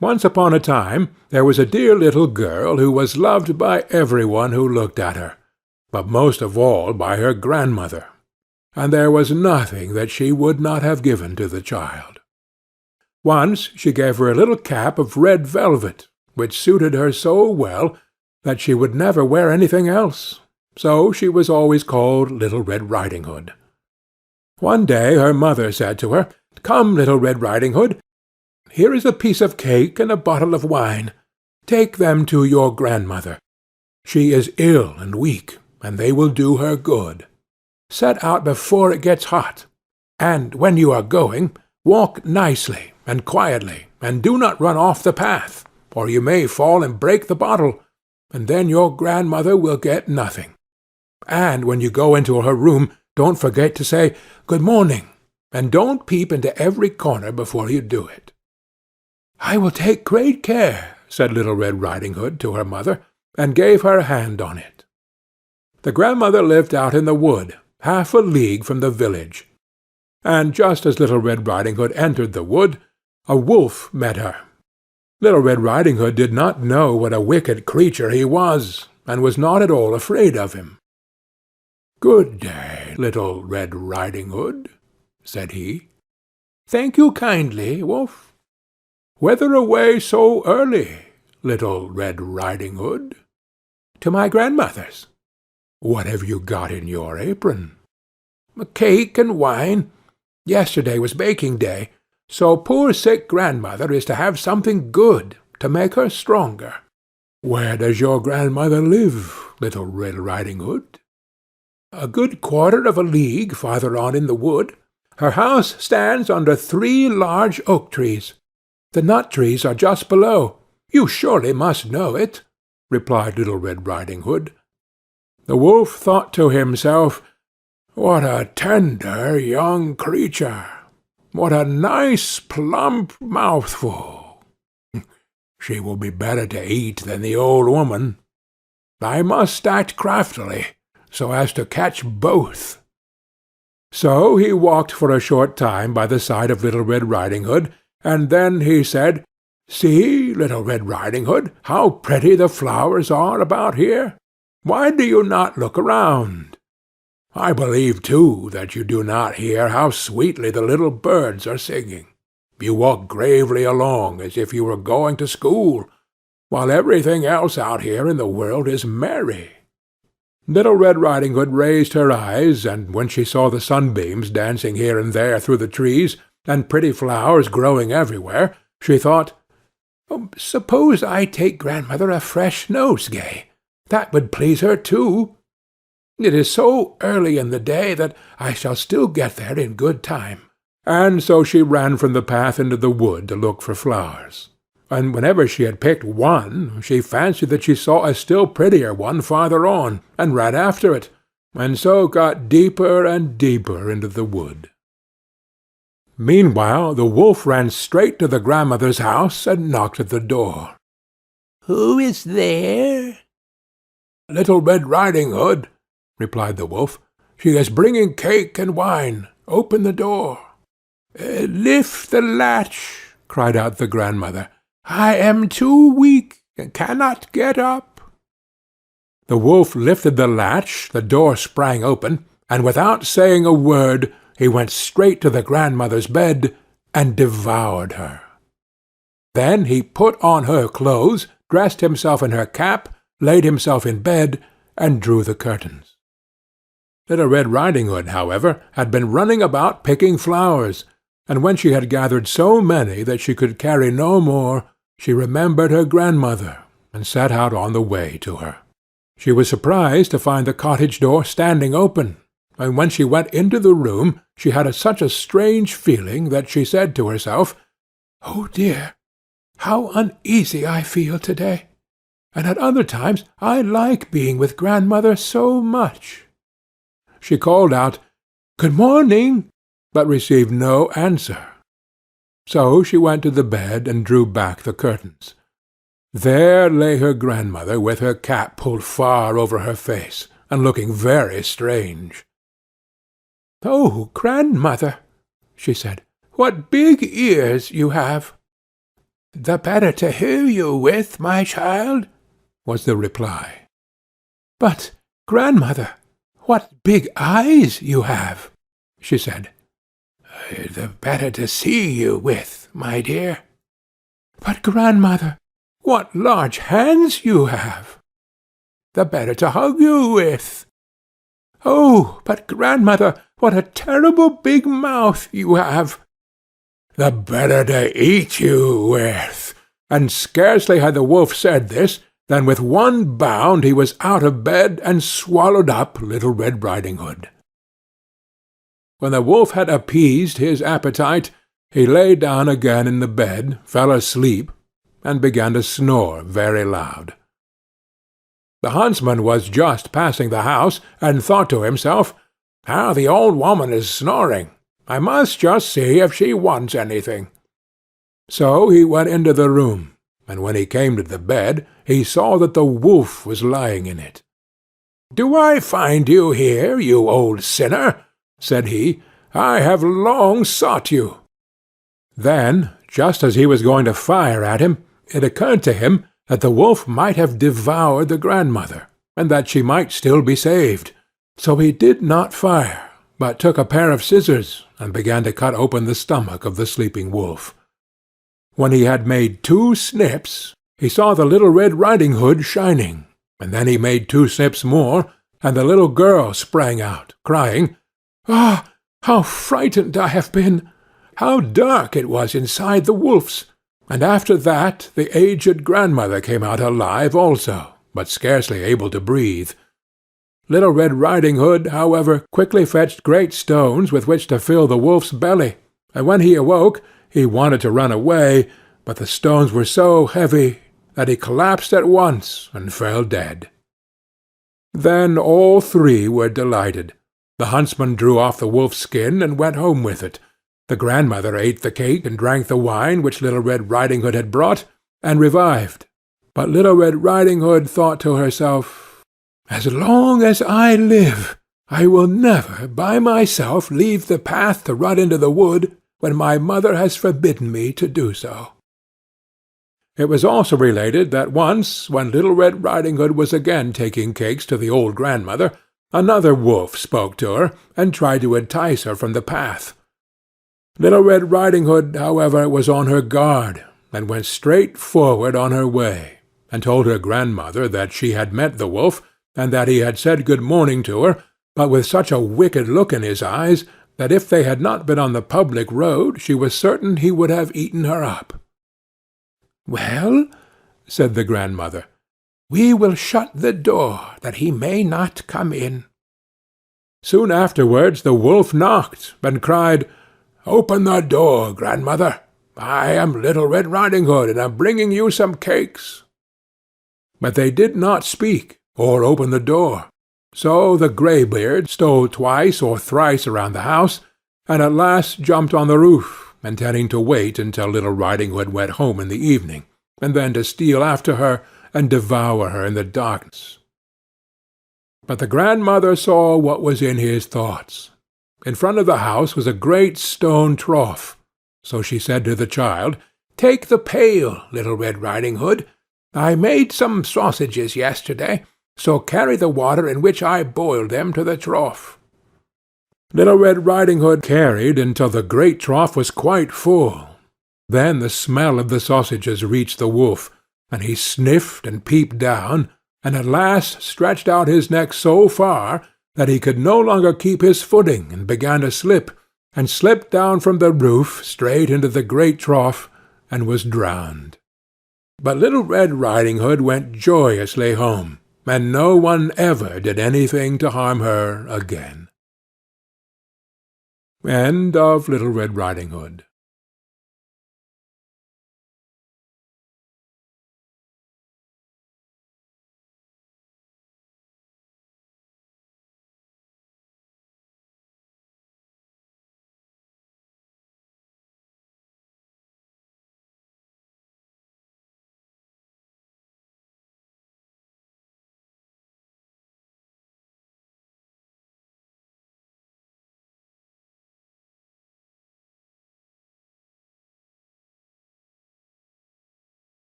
Once upon a time there was a dear little girl who was loved by every one who looked at her, but most of all by her grandmother, and there was nothing that she would not have given to the child. Once she gave her a little cap of red velvet, which suited her so well that she would never wear anything else, so she was always called Little Red Riding Hood. One day her mother said to her, "Come, Little Red Riding Hood, here is a piece of cake and a bottle of wine. Take them to your grandmother. She is ill and weak, and they will do her good. Set out before it gets hot, and when you are going, walk nicely and quietly, and do not run off the path, or you may fall and break the bottle, and then your grandmother will get nothing. And when you go into her room, don't forget to say, 'Good morning,' and don't peep into every corner before you do it." "I will take great care," said Little Red Riding Hood to her mother, and gave her hand on it. The grandmother lived out in the wood, half a league from the village, and just as Little Red Riding Hood entered the wood, a wolf met her. Little Red Riding Hood did not know what a wicked creature he was, and was not at all afraid of him. "Good day, Little Red Riding Hood," said he. "Thank you kindly, Wolf." "Whither away so early, Little Red Riding Hood?" "To my grandmother's." "What have you got in your apron?" "A cake and wine. Yesterday was baking day, so poor sick grandmother is to have something good to make her stronger." "Where does your grandmother live, Little Red Riding Hood?" "A good quarter of a league farther on in the wood. Her house stands under 3 large oak trees. The nut trees are just below. You surely must know it," replied Little Red Riding Hood. The wolf thought to himself, "What a tender young creature! What a nice plump mouthful! She will be better to eat than the old woman. I must act craftily, so as to catch both." So he walked for a short time by the side of Little Red Riding Hood, and then he said, "See, Little Red Riding Hood, how pretty the flowers are about here. Why do you not look around? I believe, too, that you do not hear how sweetly the little birds are singing. You walk gravely along as if you were going to school, while everything else out here in the world is merry." Little Red Riding Hood raised her eyes, and when she saw the sunbeams dancing here and there through the trees, and pretty flowers growing everywhere, she thought, "Suppose I take grandmother a fresh nosegay. That would please her too. It is so early in the day that I shall still get there in good time." And so she ran from the path into the wood to look for flowers. And whenever she had picked one, she fancied that she saw a still prettier one farther on, and ran after it, and so got deeper and deeper into the wood. Meanwhile the wolf ran straight to the grandmother's house and knocked at the door. "Who is there?" "Little Red Riding Hood," replied the wolf. "She is bringing cake and wine. Open the door." "Lift the latch," cried out the grandmother. "I am too weak, and cannot get up." The wolf lifted the latch, the door sprang open, and without saying a word, he went straight to the grandmother's bed and devoured her. Then he put on her clothes, dressed himself in her cap, laid himself in bed, and drew the curtains. Little Red Riding Hood, however, had been running about picking flowers, and when she had gathered so many that she could carry no more, she remembered her grandmother, and set out on the way to her. She was surprised to find the cottage door standing open, and when she went into the room she had such a strange feeling that she said to herself, "Oh dear, how uneasy I feel to-day, and at other times I like being with grandmother so much." She called out, "Good morning," but received no answer. So she went to the bed and drew back the curtains. There lay her grandmother with her cap pulled far over her face, and looking very strange. "Oh, grandmother," she said, "what big ears you have!" "The better to hear you with, my child," was the reply. "But, grandmother, what big eyes you have!" she said. "The better to see you with, my dear." "But, grandmother, what large hands you have!" "The better to hug you with." "Oh, but, grandmother, what a terrible big mouth you have!" "The better to eat you with." And scarcely had the wolf said this, than with one bound he was out of bed and swallowed up Little Red Riding Hood. When the wolf had appeased his appetite, he lay down again in the bed, fell asleep, and began to snore very loud. The huntsman was just passing the house, and thought to himself, "How the old woman is snoring! I must just see if she wants anything." So he went into the room, and when he came to the bed, he saw that the wolf was lying in it. "Do I find you here, you old sinner?" said he. "I have long sought you." Then, just as he was going to fire at him, it occurred to him that the wolf might have devoured the grandmother, and that she might still be saved. So he did not fire, but took a pair of scissors and began to cut open the stomach of the sleeping wolf. When he had made 2 snips, he saw the Little Red Riding Hood shining, and then he made 2 snips more, and the little girl sprang out, crying, "Ah, how frightened I have been! How dark it was inside the wolf's!" And after that the aged grandmother came out alive also, but scarcely able to breathe. Little Red Riding Hood, however, quickly fetched great stones with which to fill the wolf's belly, and when he awoke he wanted to run away, but the stones were so heavy that he collapsed at once and fell dead. Then all 3 were delighted. The huntsman drew off the wolf's skin and went home with it. The grandmother ate the cake and drank the wine which Little Red Riding Hood had brought, and revived. But Little Red Riding Hood thought to herself, "As long as I live, I will never by myself leave the path to run into the wood when my mother has forbidden me to do so." It was also related that once, when Little Red Riding Hood was again taking cakes to the old grandmother, another wolf spoke to her, and tried to entice her from the path. Little Red Riding Hood, however, was on her guard, and went straight forward on her way, and told her grandmother that she had met the wolf, and that he had said good morning to her, but with such a wicked look in his eyes, that if they had not been on the public road, she was certain he would have eaten her up. "Well," said the grandmother, "we will shut the door, that he may not come in." Soon afterwards the wolf knocked, and cried, "Open the door, grandmother. I am Little Red Riding Hood, and am bringing you some cakes." But they did not speak, or open the door. So the greybeard stole twice or thrice around the house, and at last jumped on the roof, intending to wait until Little Riding Hood went home in the evening, and then to steal after her and devour her in the darkness. But the grandmother saw what was in his thoughts. In front of the house was a great stone trough, so she said to the child, "Take the pail, Little Red Riding Hood. I made some sausages yesterday, so carry the water in which I boiled them to the trough." Little Red Riding Hood carried until the great trough was quite full. Then the smell of the sausages reached the wolf, and he sniffed and peeped down, and at last stretched out his neck so far that he could no longer keep his footing, and began to slip, and slipped down from the roof straight into the great trough, and was drowned. But Little Red Riding Hood went joyously home, and no one ever did anything to harm her again. End of Little Red Riding Hood.